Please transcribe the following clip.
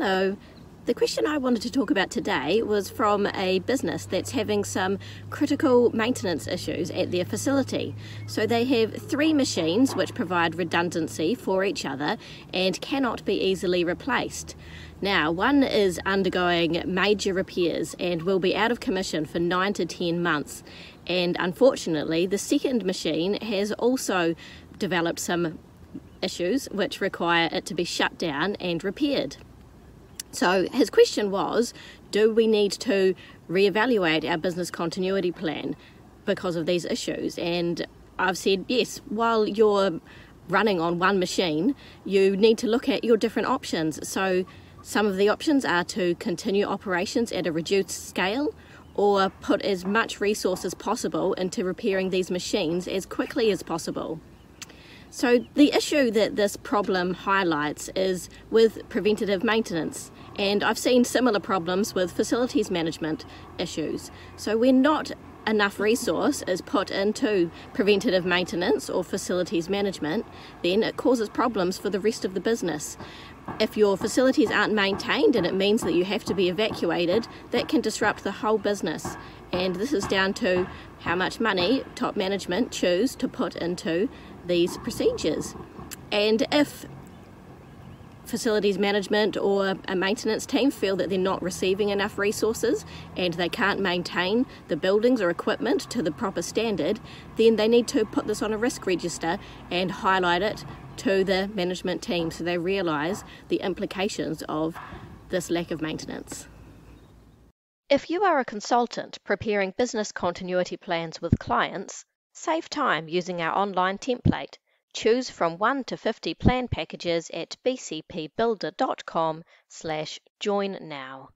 Hello. The question I wanted to talk about today was from a business that's having some critical maintenance issues at their facility. So they have 3 machines which provide redundancy for each other and cannot be easily replaced. Now, one is undergoing major repairs and will be out of commission for 9 to 10 months. And unfortunately, the second machine has also developed some issues which require it to be shut down and repaired. So his question was, do we need to reevaluate our business continuity plan because of these issues? And I've said, yes, while you're running on one machine, you need to look at your different options. So some of the options are to continue operations at a reduced scale or put as much resource as possible into repairing these machines as quickly as possible. So the issue that this problem highlights is with preventative maintenance, and I've seen similar problems with facilities management issues. So when not enough resource is put into preventative maintenance or facilities management, then it causes problems for the rest of the business. If your facilities aren't maintained and it means that you have to be evacuated, that can disrupt the whole business. And this is down to how much money top management choose to put into these procedures. And if facilities management or a maintenance team feel that they're not receiving enough resources and they can't maintain the buildings or equipment to the proper standard, then they need to put this on a risk register and highlight it to the management team so they realise the implications of this lack of maintenance. If you are a consultant preparing business continuity plans with clients, save time using our online template. Choose from 1 to 50 plan packages at bcpbuilder.com/join now.